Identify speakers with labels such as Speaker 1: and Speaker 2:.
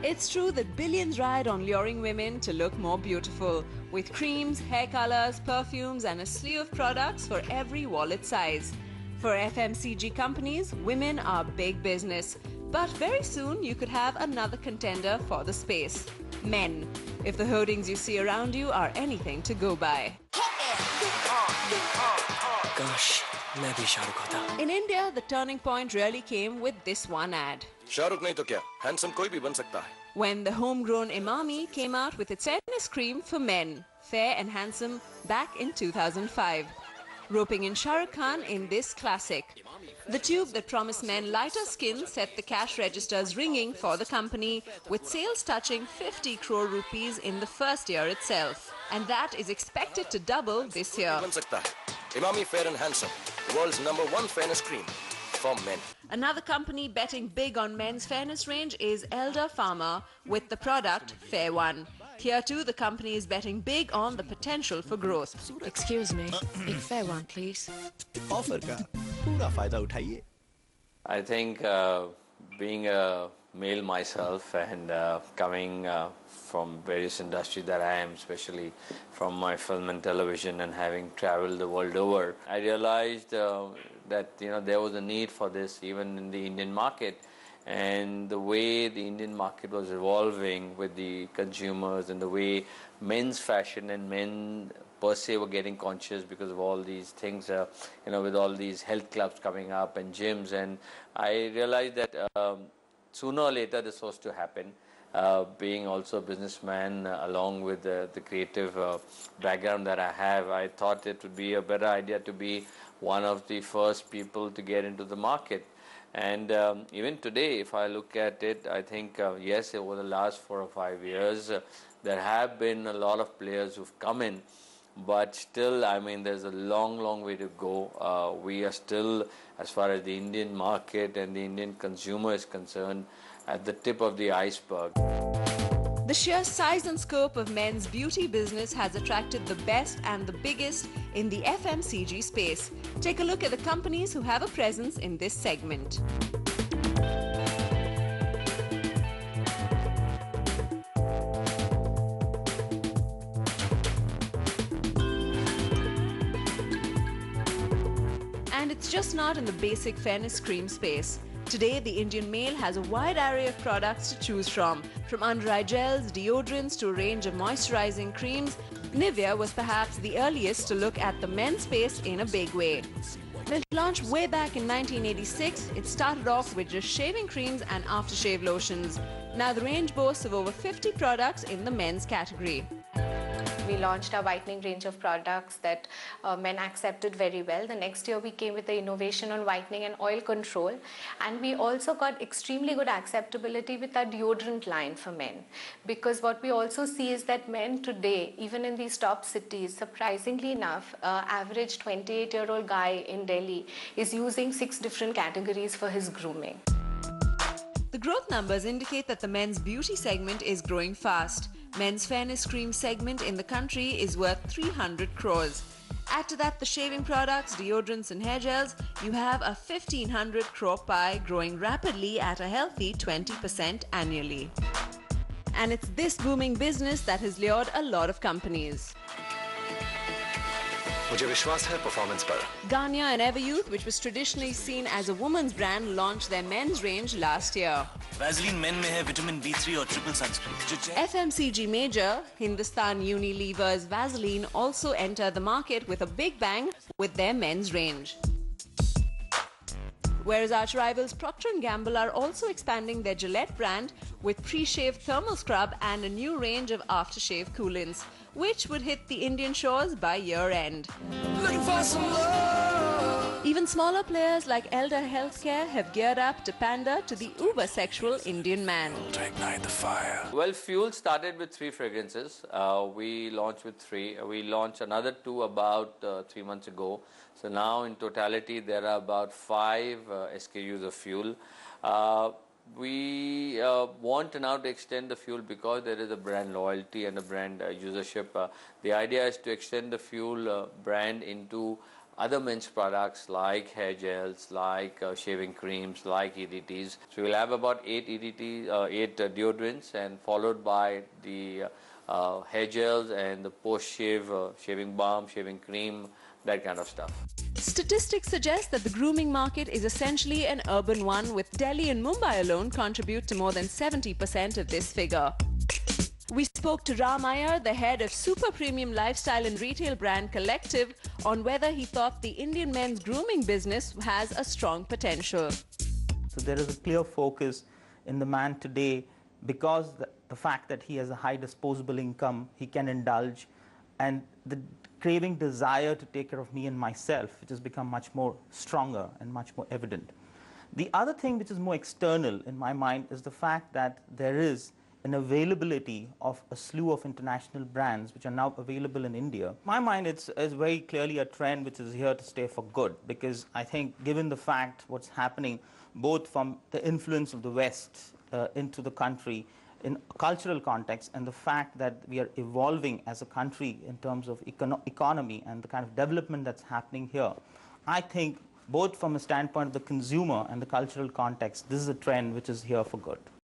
Speaker 1: It's true that billions ride on luring women to look more beautiful, with creams, hair colors, perfumes, and a slew of products for every wallet size. For FMCG companies, women are big business. But very soon you could have another contender for the space: men. If the hoardings you see around you are anything to go by.
Speaker 2: Gosh, मैं भी शाहरुख होता.
Speaker 1: In India, the turning point really came with this one ad.
Speaker 3: Shahrukh नहीं तो क्या, handsome कोई भी बन सकता है.
Speaker 1: When the homegrown Emami came out with its fairness cream for men, fair and handsome, back in 2005. Roping in Shah Rukh Khan in this classic. The tube that promised men lighter skin set the cash registers ringing for the company, with sales touching 50 crore rupees in the first year itself. And that is expected to double this year.
Speaker 3: बन सकता है. Emami Fair and Handsome, the world's #1 fairness cream for men.
Speaker 1: Another company betting big on men's fairness range is Elder Pharma with the product Fair One. Here too, the company is betting big on the potential for growth.
Speaker 4: Excuse me, एक Fair One, please.
Speaker 5: Offer का पूरा फायदा उठाइए.
Speaker 6: I think being a male myself and coming from various industries that I am, especially from my film and television, and having traveled the world over, I realized that there was a need for this even in the Indian market. And the way the Indian market was evolving with the consumers and the way men's fashion and men per se were getting conscious because of all these things, with all these health clubs coming up and gyms. And I realized that sooner or later this was to happen. Being also a businessman along with the creative background that I have, I thought it would be a better idea to be one of the first people to get into the market. And even today, if I look at it, I think, yes, over the last 4 or 5 years, there have been a lot of players who've come in. But still, I mean, there's a long, long way to go. We are still, as far as the Indian market and the Indian consumer is concerned, at the tip of the iceberg.
Speaker 1: The sheer size and scope of men's beauty business has attracted the best and the biggest in the FMCG space. Take a look at the companies who have a presence in this segment. And it's just not in the basic fairness cream space. Today, the Indian male has a wide array of products to choose from under-eye gels, deodorants to a range of moisturizing creams. Nivea was perhaps the earliest to look at the men's space in a big way. When it launched way back in 1986, it started off with just shaving creams and aftershave lotions. Now the range boasts of over 50 products in the men's category.
Speaker 7: We launched our whitening range of products that men accepted very well. The next year we came with the innovation on whitening and oil control, and we also got extremely good acceptability with our deodorant line for men, because what we also see is that men today, even in these top cities, surprisingly enough, average 28-year-old guy in Delhi is using 6 different categories for his grooming.
Speaker 1: The growth numbers indicate that the men's beauty segment is growing fast. Men's fairness cream segment in the country is worth 300 crores. Add to that the shaving products, deodorants and hair gels, you have a 1500 crore pie growing rapidly at a healthy 20% annually. And it's this booming business that has lured a lot of companies.
Speaker 5: मुझे विश्वास है performance पर.
Speaker 1: Garnier and Everyuth, which was traditionally seen as a woman's brand, launched their men's range last year.
Speaker 2: Vaseline men में है vitamin B3 और triple sunscreen.
Speaker 1: FMCG major Hindustan Unilever's Vaseline also entered the market with a big bang with their men's range. Whereas arch rivals Procter & Gamble are also expanding their Gillette brand with pre-shave thermal scrub and a new range of aftershave coolants, which would hit the Indian shores by year end.
Speaker 2: Looking for some love.
Speaker 1: Even smaller players like Elder Healthcare have geared up to pander to the uber-sexual Indian man.
Speaker 2: To ignite the fire.
Speaker 6: Well, Fuel started with 3 fragrances. We launched with 3. We launched another 2 about 3 months ago. So now in totality there are about 5 SKUs of Fuel. We want now to extend the Fuel because there is a brand loyalty and a brand usership. The idea is to extend the Fuel brand into other men's products like hair gels, like shaving creams, like EDTs. So we'll have about 8 EDTs, 8 deodorants, and followed by the hair gels and the post-shave shaving balm, shaving cream, that kind of stuff.
Speaker 1: Statistics suggest that the grooming market is essentially an urban one, with Delhi and Mumbai alone contribute to more than 70% of this figure. We spoke to Ram Iyer, the head of super premium lifestyle and retail brand Collective, on whether he thought the Indian men's grooming business has a strong potential.
Speaker 8: So there is a clear focus in the man today because the fact that he has a high disposable income, he can indulge, and the craving desire to take care of me and myself, which has become much more stronger and much more evident. The other thing which is more external in my mind is the fact that there is an availability of a slew of international brands which are now available in India. In my mind, it's very clearly a trend which is here to stay for good, because I think given the fact what's happening both from the influence of the West into the country in a cultural context, and the fact that we are evolving as a country in terms of economy and the kind of development that's happening here, I think both from a standpoint of the consumer and the cultural context, this is a trend which is here for good.